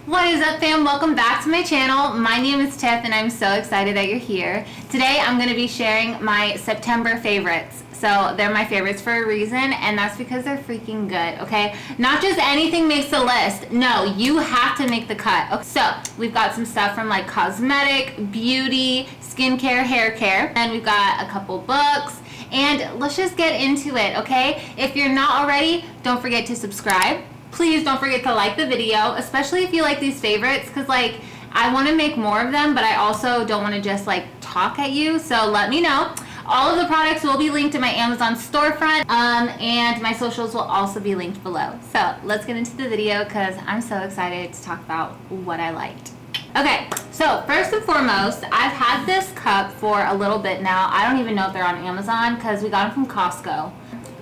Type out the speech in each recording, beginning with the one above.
What is up, fam? Welcome back to my channel. My name is Tiff and I'm so excited that you're here. Today I'm going to be sharing my September favorites. So they're my favorites for a reason, and that's because they're freaking good, okay? Not just anything makes the list. No, you have to make the cut. Okay, so we've got some stuff from like cosmetic, beauty, skincare, hair care, and we've got a couple books. And let's just get into it, okay? If you're not already, don't forget to subscribe. Please don't forget to like the video, especially if you like these favorites, because like I want to make more of them, but I also don't want to just like talk at you, so let me know. All of the products will be linked in my Amazon storefront, and my socials will also be linked below. So let's get into the video because I'm so excited to talk about what I liked. Okay, so first and foremost, I've had this cup for a little bit now. I don't even know if they're on Amazon because we got them from Costco.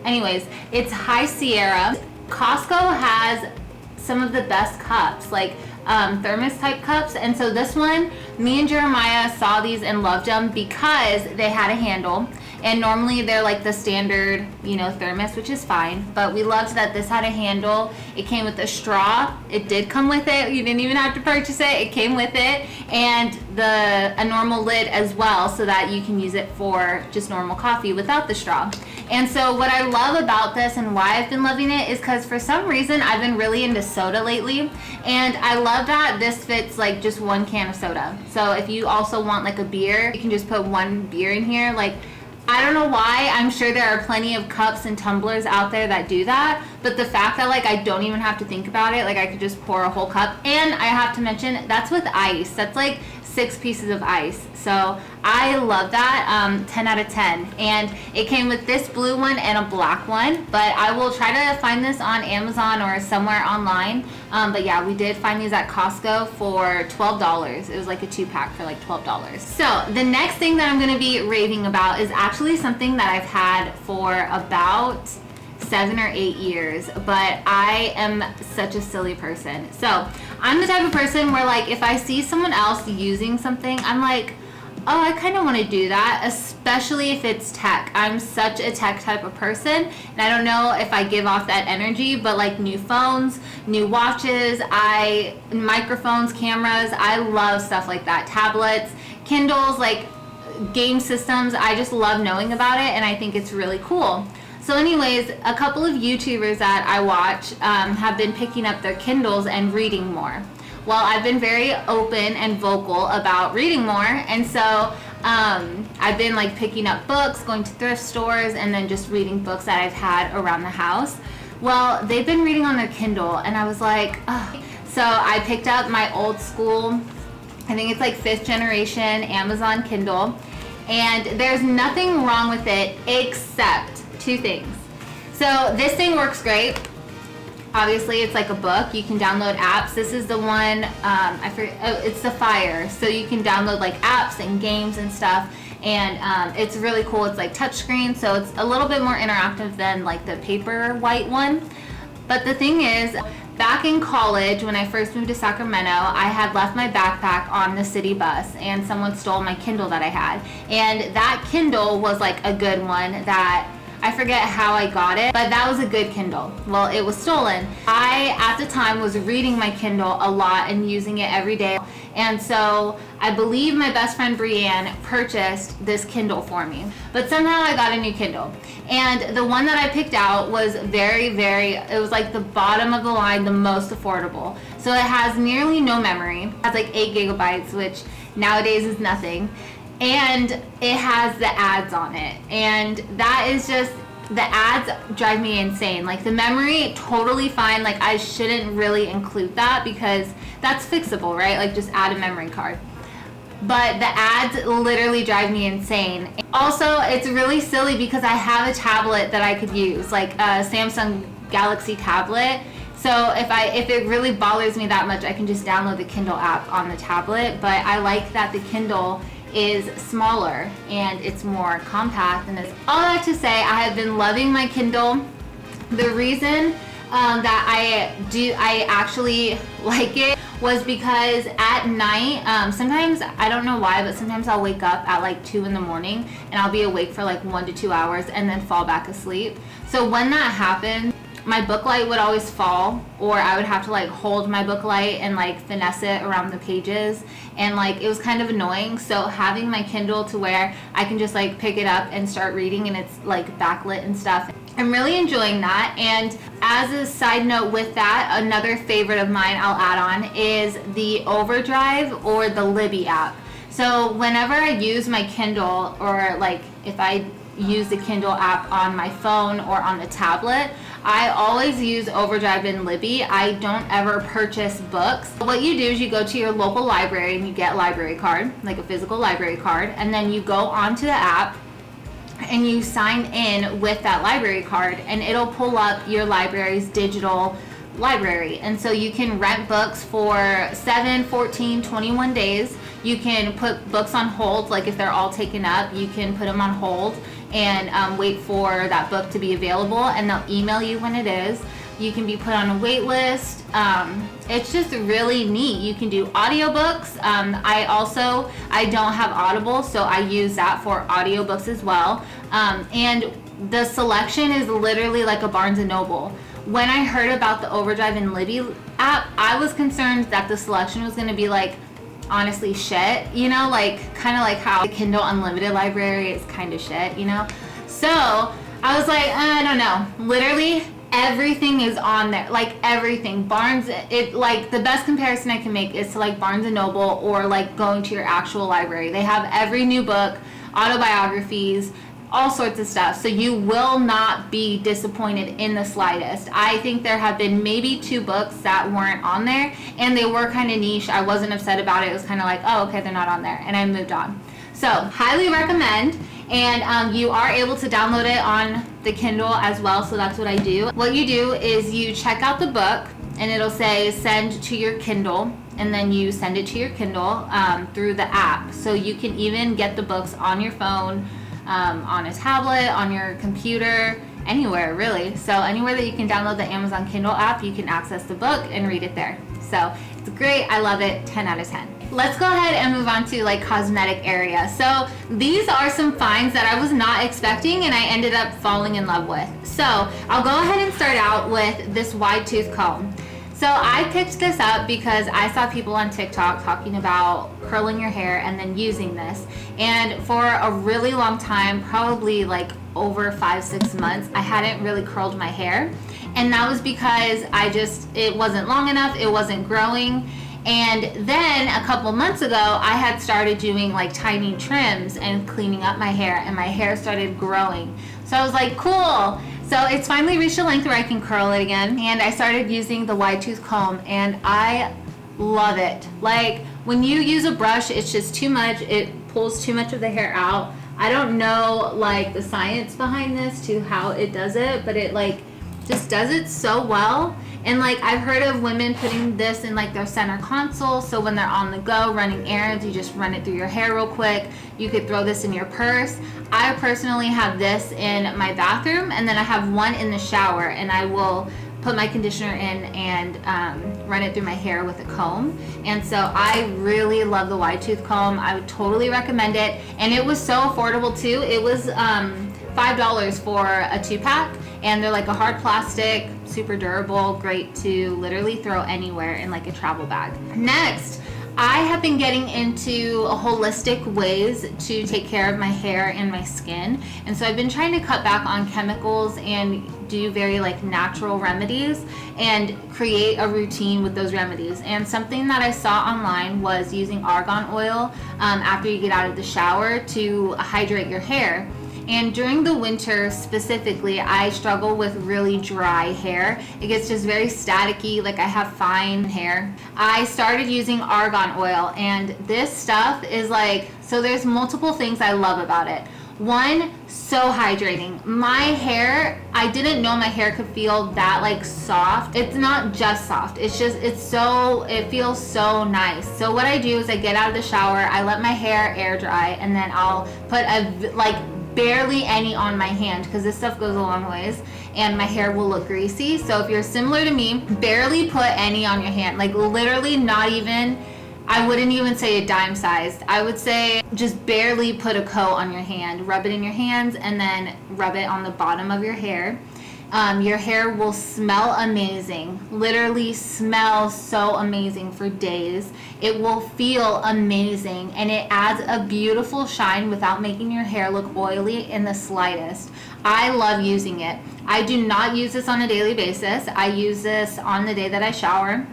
Anyways, it's High Sierra. Costco has some of the best cups, like thermos type cups, and so this one, me and Jeremiah saw these and loved them because they had a handle, and normally they're like the standard, you know, thermos, which is fine, but we loved that this had a handle. It came with a straw. It did come with it. You didn't even have to purchase it. It came with it, and a normal lid as well, so that you can use it for just normal coffee without the straw. And so what I love about this and why I've been loving it is because for some reason I've been really into soda lately, and I love that this fits like just one can of soda. So if you also want like a beer, you can just put one beer in here. Like, I don't know why. I'm sure there are plenty of cups and tumblers out there that do that, but the fact that like I don't even have to think about it, like I could just pour a whole cup. And I have to mention, that's with ice. That's like 6 pieces of ice. So I love that. 10 out of 10. And it came with this blue one and a black one, but I will try to find this on Amazon or somewhere online. But yeah, we did find these at Costco for $12. It was like a 2-pack for like $12. So the next thing that I'm going to be raving about is actually something that I've had for about 7 or 8 years, but I am such a silly person. So I'm the type of person where like if I see someone else using something, I'm like, oh, I kind of want to do that, especially if it's tech. I'm such a tech type of person, and I don't know if I give off that energy, but like new phones, new watches, microphones, cameras, I love stuff like that. Tablets, Kindles, like game systems, I just love knowing about it, and I think it's really cool. So anyways, a couple of YouTubers that I watch have been picking up their Kindles and reading more. Well, I've been very open and vocal about reading more, and so I've been like picking up books, going to thrift stores, and then just reading books that I've had around the house. Well, they've been reading on their Kindle, and I was like, ugh. So I picked up my old school, I think it's like 5th generation Amazon Kindle, and there's nothing wrong with it except 2 things. So this thing works great. Obviously, it's like a book. You can download apps. This is the one, it's the Fire. So you can download like apps and games and stuff. And it's really cool. It's like touchscreen, so it's a little bit more interactive than like the paper white one. But the thing is, back in college, when I first moved to Sacramento, I had left my backpack on the city bus, and someone stole my Kindle that I had. And that Kindle was like a good one that I forget how I got it, but that was a good Kindle. Well, it was stolen. I, at the time, was reading my Kindle a lot and using it every day. And so I believe my best friend Brianne purchased this Kindle for me. But somehow I got a new Kindle. And the one that I picked out was it was like the bottom of the line, the most affordable. So it has nearly no memory. It has like 8 gigabytes, which nowadays is nothing. And it has the ads on it, and that is just, the ads drive me insane. Like the memory, totally fine. Like I shouldn't really include that because that's fixable, right? Like just add a memory card. But the ads literally drive me insane. Also, it's really silly because I have a tablet that I could use, like a Samsung Galaxy tablet. So if it really bothers me that much, I can just download the Kindle app on the tablet. But I like that the Kindle is smaller and it's more compact. And it's all that to say, I have been loving my Kindle. The reason that I actually like it was because at night, sometimes, I don't know why, but sometimes I'll wake up at like 2 in the morning and I'll be awake for like 1 to 2 hours and then fall back asleep. So when that happens, my book light would always fall, or I would have to like hold my book light and like finesse it around the pages, and like it was kind of annoying. So having my Kindle to where I can just like pick it up and start reading, and it's like backlit and stuff, I'm really enjoying that. And as a side note with that, another favorite of mine I'll add on is the Overdrive or the Libby app. So whenever I use my Kindle, or like if I use the Kindle app on my phone or on the tablet, I always use Overdrive and Libby. I don't ever purchase books. What you do is you go to your local library and you get a library card, like a physical library card, and then you go onto the app and you sign in with that library card, and it'll pull up your library's digital library. And so you can rent books for 7, 14, 21 days. You can put books on hold, like if they're all taken up, you can put them on hold and wait for that book to be available, and they'll email you when it is. You can be put on a wait list. It's just really neat. You can do audiobooks. I don't have Audible, so I use that for audiobooks as well. And the selection is literally like a Barnes & Noble. When I heard about the Overdrive and Libby app, I was concerned that the selection was going to be like, honestly, shit, you know, like kind of like how the Kindle Unlimited library is kind of shit, you know. So I was like, I don't know. Literally everything is on there, like everything. Like the best comparison I can make is to like Barnes & Noble, or like going to your actual library. They have every new book, autobiographies, all sorts of stuff. So you will not be disappointed in the slightest. I think there have been maybe 2 books that weren't on there, and they were kind of niche. I wasn't upset about it. It was kind of like, oh, okay, they're not on there, and I moved on. So highly recommend. And you are able to download it on the Kindle as well, so that's what I do. What you do is you check out the book, and it'll say send to your Kindle, and then you send it to your Kindle through the app. So you can even get the books on your phone, on a tablet, on your computer, anywhere really. So anywhere that you can download the Amazon Kindle app, you can access the book and read it there. So it's great. I love it. 10 out of 10. Let's go ahead and move on to like cosmetic area. So these are some finds that I was not expecting, and I ended up falling in love with. So I'll go ahead and start out with this wide tooth comb. So I picked this up because I saw people on TikTok talking about curling your hair and then using this. And for a really long time, probably like over 5-6 months, I hadn't really curled my hair. And that was because it wasn't long enough, it wasn't growing. And then a couple months ago, I had started doing like tiny trims and cleaning up my hair, and my hair started growing. So I was like, cool. So it's finally reached a length where I can curl it again, and I started using the wide tooth comb, and I love it. Like when you use a brush, it's just too much. It pulls too much of the hair out. I don't know like the science behind this to how it does it, but it like just does it so well. And like I've heard of women putting this in like their center console, so when they're on the go running errands, you just run it through your hair real quick. You could throw this in your purse. I personally have this in my bathroom, and then I have one in the shower, and I will put my conditioner in and run it through my hair with a comb. And so I really love the wide tooth comb. I would totally recommend it, and it was so affordable too. It was $5 for a 2-pack, and they're like a hard plastic, super durable, great to literally throw anywhere in like a travel bag. Next, I have been getting into holistic ways to take care of my hair and my skin, and so I've been trying to cut back on chemicals and do very like natural remedies and create a routine with those remedies. And something that I saw online was using argan oil after you get out of the shower to hydrate your hair. And during the winter specifically, I struggle with really dry hair. It gets just very staticky, like I have fine hair. I started using argan oil, and this stuff is like, so there's multiple things I love about it. One, so hydrating. My hair, I didn't know my hair could feel that like soft. It's not just soft, it's just, it feels so nice. So what I do is I get out of the shower, I let my hair air dry, and then I'll put barely any on my hand, because this stuff goes a long ways and my hair will look greasy. So if you're similar to me, barely put any on your hand, like literally not even, I wouldn't even say a dime sized. I would say just barely put a coat on your hand, rub it in your hands, and then rub it on the bottom of your hair. Your hair will smell amazing, literally smell so amazing for days. It will feel amazing, and it adds a beautiful shine without making your hair look oily in the slightest. I love using it. I do not use this on a daily basis. I use this on the day that I shower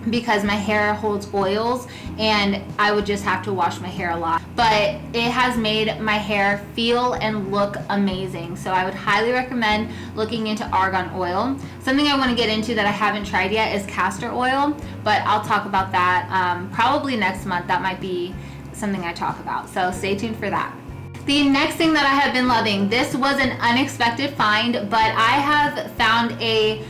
because my hair holds oils and I would just have to wash my hair a lot. But it has made my hair feel and look amazing. So I would highly recommend looking into Argan Oil. Something I want to get into that I haven't tried yet is castor oil, but I'll talk about that probably next month. That might be something I talk about. So stay tuned for that. The next thing that I have been loving, this was an unexpected find, but I have found a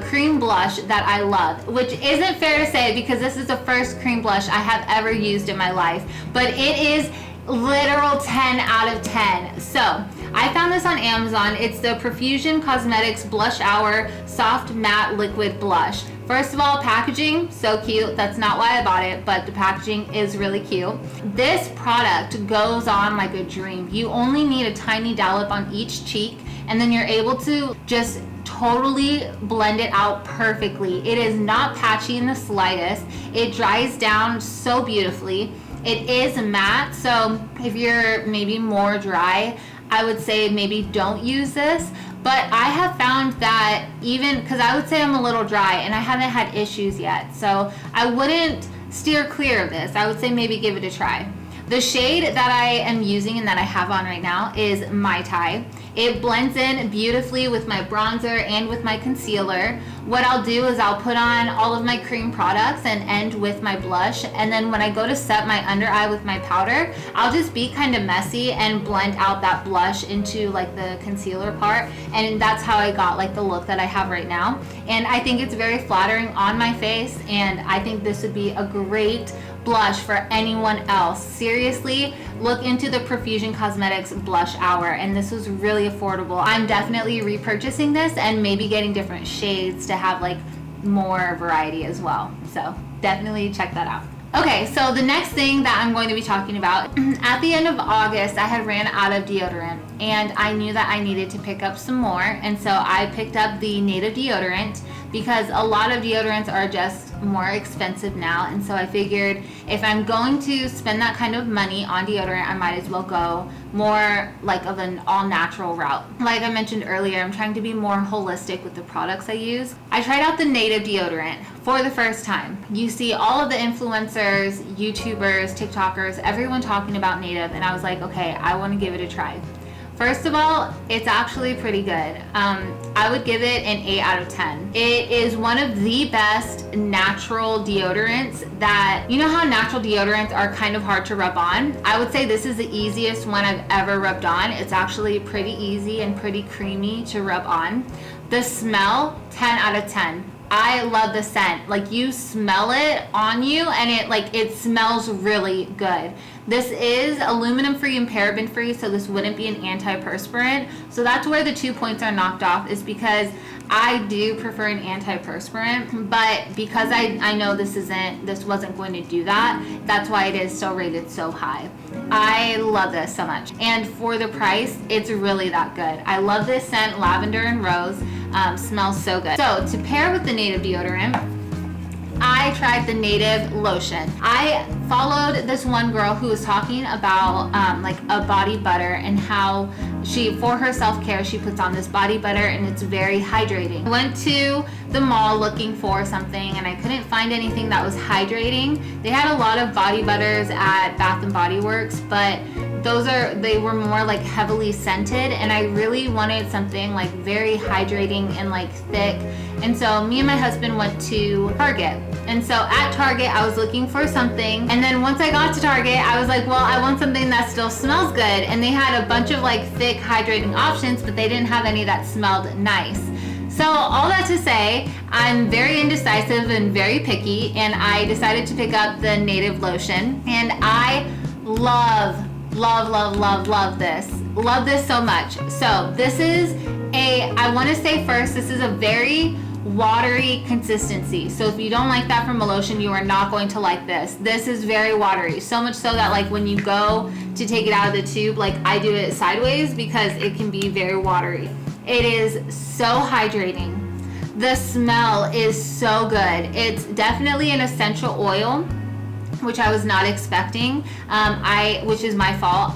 cream blush that I love, which isn't fair to say because this is the first cream blush I have ever used in my life, but it is literal 10 out of 10. So I found this on Amazon. It's the Profusion Cosmetics Blush Hour Soft Matte Liquid Blush. First of all, packaging, so cute. That's not why I bought it, but the packaging is really cute. This product goes on like a dream. You only need a tiny dollop on each cheek, and then you're able to just totally blend it out perfectly. It is not patchy in the slightest. It dries down so beautifully. It is matte, so if you're maybe more dry, I would say maybe don't use this. But I have found that even, because I would say I'm a little dry and I haven't had issues yet, so I wouldn't steer clear of this. I would say maybe give it a try. The shade that I am using and that I have on right now is Mai Tai. It blends in beautifully with my bronzer and with my concealer. What I'll do is I'll put on all of my cream products and end with my blush, and then when I go to set my under eye with my powder, I'll just be kind of messy and blend out that blush into like the concealer part, and that's how I got like the look that I have right now. And I think it's very flattering on my face, and I think this would be a great blush for anyone else. Seriously, look into the Profusion Cosmetics Blush Hour, and this was really affordable. I'm definitely repurchasing this and maybe getting different shades to have like more variety as well. So definitely check that out. Okay, so the next thing that I'm going to be talking about, at the end of August, I had ran out of deodorant, and I knew that I needed to pick up some more, and so I picked up the native deodorant because a lot of deodorants are just more expensive now, and so I figured if I'm going to spend that kind of money on deodorant, I might as well go more like of an all-natural route. Like I mentioned earlier, I'm trying to be more holistic with the products I use. I tried out the native deodorant for the first time. You see all of the influencers, YouTubers, TikTokers, everyone talking about native, and I was like, okay, I want to give it a try. First of all, it's actually pretty good. I would give it an 8 out of 10. It is one of the best natural deodorants that, you know how natural deodorants are kind of hard to rub on? I would say this is the easiest one I've ever rubbed on. It's actually pretty easy and pretty creamy to rub on. The smell, 10 out of 10. I love the scent. Like, you smell it on you and it smells really good. This is aluminum free and paraben free, so this wouldn't be an antiperspirant. So that's where the 2 points are knocked off, is because I do prefer an antiperspirant, but because I know this wasn't going to do that, that's why it is still rated so high. I love this so much, and for the price, it's really that good. I love this scent, lavender and rose. Smells so good. So to pair with the native deodorant, I tried the native lotion. I followed this one girl who was talking about like a body butter and how for her self-care, she puts on this body butter and it's very hydrating. I went to the mall looking for something and I couldn't find anything that was hydrating. They had a lot of body butters at Bath and Body Works, but they were more like heavily scented, and I really wanted something like very hydrating and like thick. And so me and my husband went to Target. And so at Target, I was looking for something. And then once I got to Target, I was like, well, I want something that still smells good. And they had a bunch of like thick hydrating options, but they didn't have any that smelled nice. So all that to say, I'm very indecisive and very picky, and I decided to pick up the native lotion. And I love this. Love this so much. So this is I want to say first, this is a very watery consistency. So if you don't like that from a lotion, you are not going to like this. This is very watery. So much so that like when you go to take it out of the tube, like I do it sideways because it can be very watery. It is so hydrating. The smell is so good. It's definitely an essential oil, which I was not expecting, which is my fault.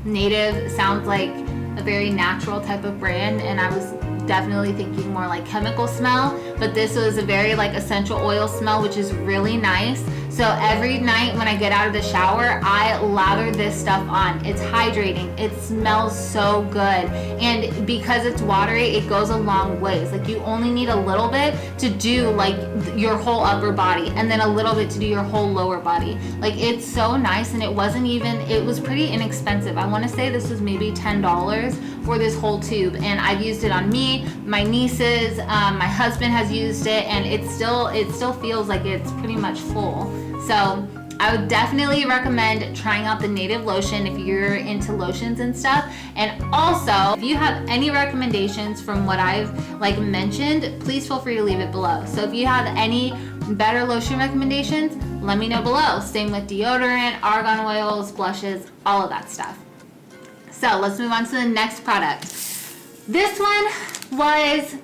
Native sounds like a very natural type of brand, and I was definitely thinking more like chemical smell, but this was a very like essential oil smell, which is really nice. So every night when I get out of the shower, I lather this stuff on. It's hydrating. It smells so good. And because it's watery, it goes a long ways. Like you only need a little bit to do like your whole upper body, and then a little bit to do your whole lower body. Like it's so nice, and it was pretty inexpensive. I want to say this was maybe $10 for this whole tube, and I've used it on me, my nieces, my husband has used it, and it still feels like it's pretty much full. So I would definitely recommend trying out the Native lotion if you're into lotions and stuff. And also, if you have any recommendations from what I've like mentioned, please feel free to leave it below. So if you have any better lotion recommendations, let me know below. Same with deodorant, argan oils, blushes, all of that stuff. So let's move on to the next product. This one was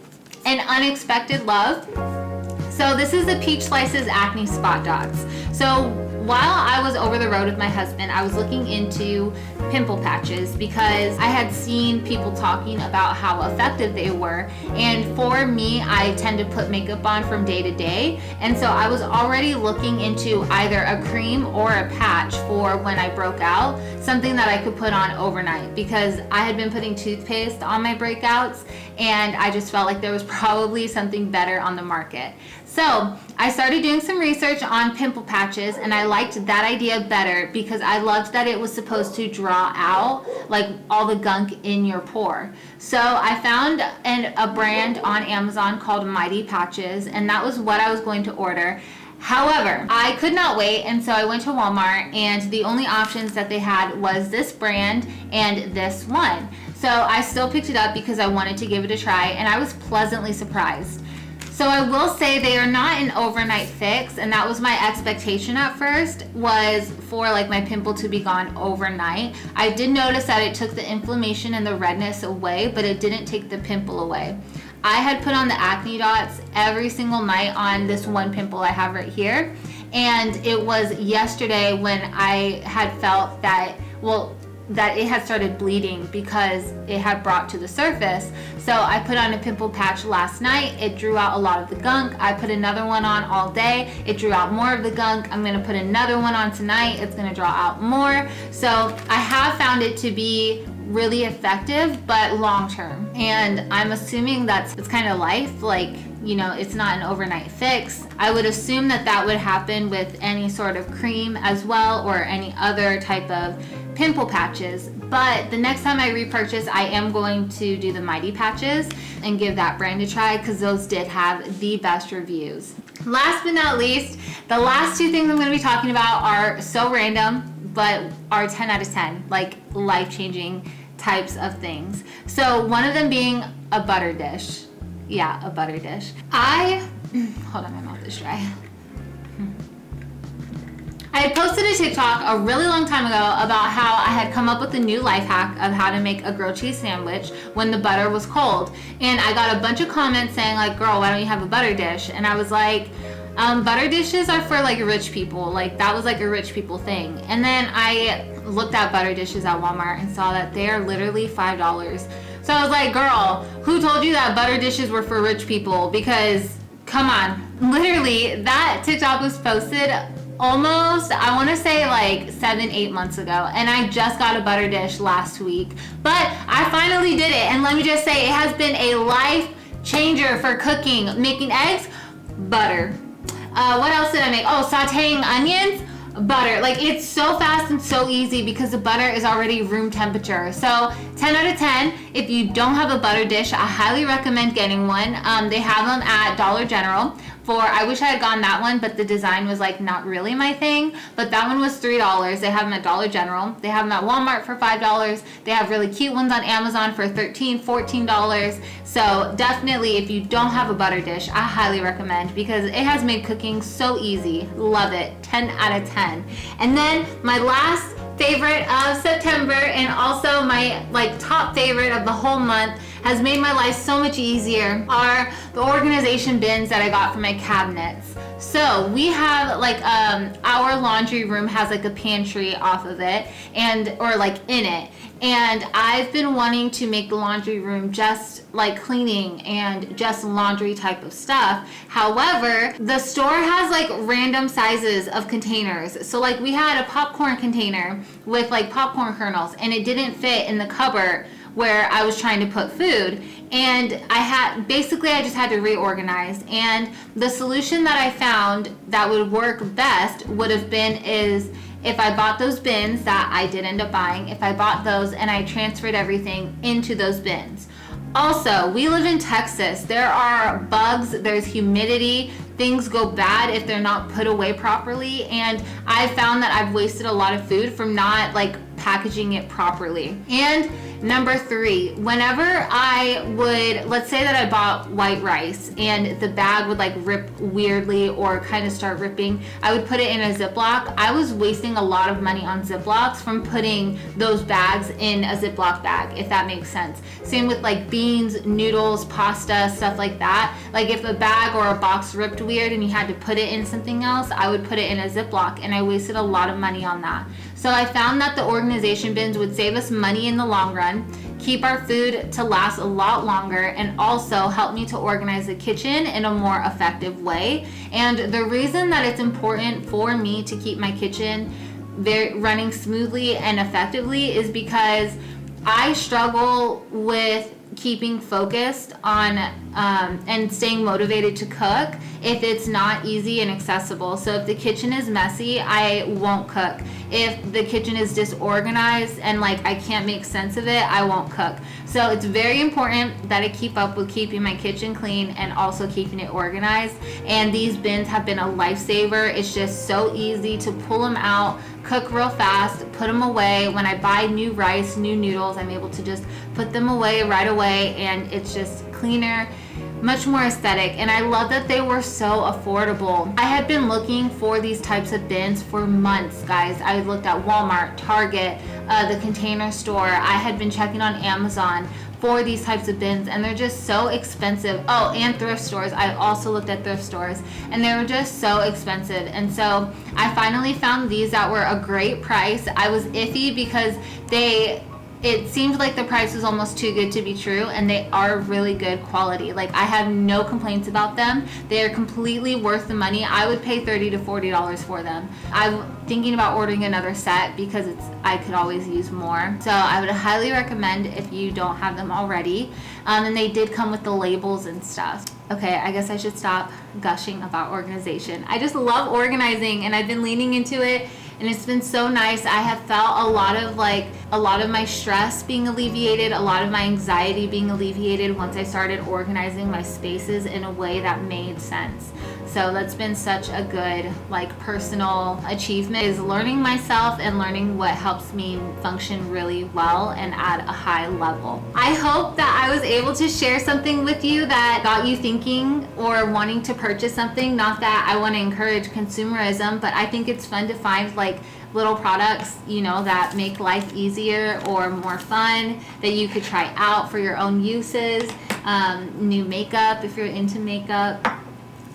an unexpected love. So this is the Peach Slices Acne Spot Dots. So while I was over the road with my husband, I was looking into pimple patches because I had seen people talking about how effective they were. And for me, I tend to put makeup on from day to day. And so I was already looking into either a cream or a patch for when I broke out, something that I could put on overnight, because I had been putting toothpaste on my breakouts and I just felt like there was probably something better on the market. So I started doing some research on pimple patches, and I liked that idea better because I loved that it was supposed to draw out like all the gunk in your pore. So I found a brand on Amazon called Mighty Patches, and that was what I was going to order. However, I could not wait, and so I went to Walmart, and the only options that they had was this brand and this one. So I still picked it up because I wanted to give it a try, and I was pleasantly surprised. So I will say they are not an overnight fix, and that was my expectation at first, was for like my pimple to be gone overnight. I did notice that it took the inflammation and the redness away, but it didn't take the pimple away. I had put on the acne dots every single night on this one pimple I have right here, and it was yesterday when I had felt that it had started bleeding because it had brought to the surface. So I put on a pimple patch last night. It drew out a lot of the gunk. I put another one on all day. It drew out more of the gunk. I'm going to put another one on tonight. It's going to draw out more. So I have found it to be really effective, but long term. And I'm assuming it's kind of life, like, you know, it's not an overnight fix. I would assume that would happen with any sort of cream as well, or any other type of pimple patches. But the next time I repurchase, I am going to do the Mighty Patches and give that brand a try, because those did have the best reviews. Last but not least, the last two things I'm going to be talking about are so random, but are 10 out of 10, like life-changing types of things. So one of them being a butter dish. Yeah, a butter dish. Hold on, my mouth is dry. I had posted a TikTok a really long time ago about how I had come up with a new life hack of how to make a grilled cheese sandwich when the butter was cold. And I got a bunch of comments saying like, girl, why don't you have a butter dish? And I was like, butter dishes are for like rich people. Like that was like a rich people thing. And then I looked at butter dishes at Walmart and saw that they are literally $5. So I was like, girl, who told you that butter dishes were for rich people? Because come on, literally that TikTok was posted almost, I want to say like 7-8 months ago, and I just got a butter dish last week. But I finally did it, and let me just say, it has been a life changer for cooking. Making eggs, butter. What else did I make? Oh, sauteing onions, butter. Like, it's so fast and so easy because the butter is already room temperature. So 10 out of 10. If you don't have a butter dish, I highly recommend getting one. They have them at Dollar General. I wish I had gotten that one, but the design was like not really my thing. But that one was $3. They have them at Dollar General. They have them at Walmart for $5. They have really cute ones on Amazon for $13, $14. So definitely, if you don't have a butter dish, I highly recommend, because it has made cooking so easy. Love it. 10 out of 10. And then my last favorite of September, and also my top favorite of the whole month, has made my life so much easier, are the organization bins that I got for my cabinets. So we have our laundry room has a pantry off of it, or in it. And I've been wanting to make the laundry room just cleaning and just laundry type of stuff. However, the store has random sizes of containers. So we had a popcorn container with popcorn kernels, and it didn't fit in the cupboard where I was trying to put food. And I just had to reorganize. And the solution that I found that would work best would have been if I bought those bins that I did end up buying, if I bought those and I transferred everything into those bins. Also, we live in Texas. There are bugs, there's humidity, things go bad if they're not put away properly, and I found that I've wasted a lot of food from not packaging it properly. And number 3, whenever let's say that I bought white rice and the bag would rip weirdly or kind of start ripping, I would put it in a Ziploc. I was wasting a lot of money on Ziplocs from putting those bags in a Ziploc bag, if that makes sense. Same with beans, noodles, pasta, stuff like that. If a bag or a box ripped weird and you had to put it in something else, I would put it in a Ziploc, and I wasted a lot of money on that. So I found that the organization bins would save us money in the long run, keep our food to last a lot longer, and also help me to organize the kitchen in a more effective way. And the reason that it's important for me to keep my kitchen running smoothly and effectively is because I struggle with keeping focused on and staying motivated to cook if it's not easy and accessible. So if the kitchen is messy, I won't cook. If the kitchen is disorganized and I can't make sense of it, I won't cook. So it's very important that I keep up with keeping my kitchen clean and also keeping it organized. And these bins have been a lifesaver. It's just so easy to pull them out, cook real fast, put them away. When I buy new rice, new noodles, I'm able to just put them away right away, and it's just cleaner, much more aesthetic. And I love that they were so affordable. I had been looking for these types of bins for months, guys. I looked at Walmart, Target, the Container Store. I had been checking on Amazon for these types of bins, and they're just so expensive. Oh, and thrift stores. I also looked at thrift stores, and they were just so expensive. And so I finally found these that were a great price. I was iffy because it seemed like the price was almost too good to be true, and they are really good quality. I have no complaints about them. They are completely worth the money. I would pay $30 to $40 for them. I'm thinking about ordering another set because I could always use more. So I would highly recommend if you don't have them already. And they did come with the labels and stuff. Okay, I guess I should stop gushing about organization. I just love organizing, and I've been leaning into it, and it's been so nice. I have felt a lot of my stress being alleviated, a lot of my anxiety being alleviated once I started organizing my spaces in a way that made sense. So that's been such a good personal achievement, is learning myself and learning what helps me function really well and at a high level. I hope that I was able to share something with you that got you thinking or wanting to purchase something. Not that I want to encourage consumerism, but I think it's fun to find little products, that make life easier or more fun that you could try out for your own uses. New makeup, if you're into makeup.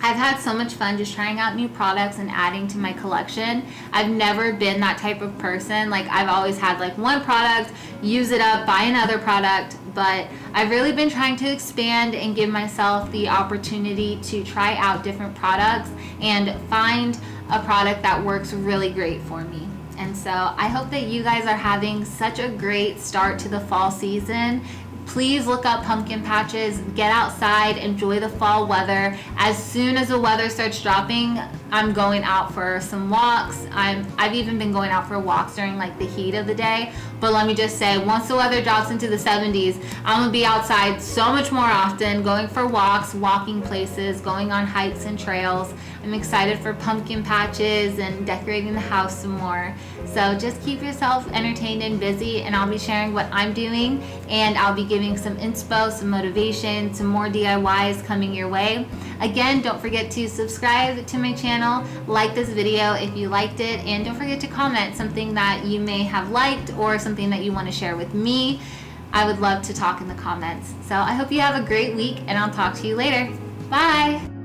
I've had so much fun just trying out new products and adding to my collection. I've never been that type of person. I've always had one product, use it up, buy another product, but I've really been trying to expand and give myself the opportunity to try out different products and find a product that works really great for me. And so I hope that you guys are having such a great start to the fall season. Please look up pumpkin patches, get outside, enjoy the fall weather. As soon as the weather starts dropping, I'm going out for some walks. I've even been going out for walks during the heat of the day. But let me just say, once the weather drops into the 70s, I'm gonna be outside so much more often, going for walks, walking places, going on hikes and trails. I'm excited for pumpkin patches and decorating the house some more. So just keep yourself entertained and busy, and I'll be sharing what I'm doing, and I'll be giving some inspo, some motivation, some more DIYs coming your way. Again, don't forget to subscribe to my channel channel, like this video if you liked it, and don't forget to comment something that you may have liked or something that you want to share with me. I would love to talk in the comments. So I hope you have a great week, and I'll talk to you later. Bye!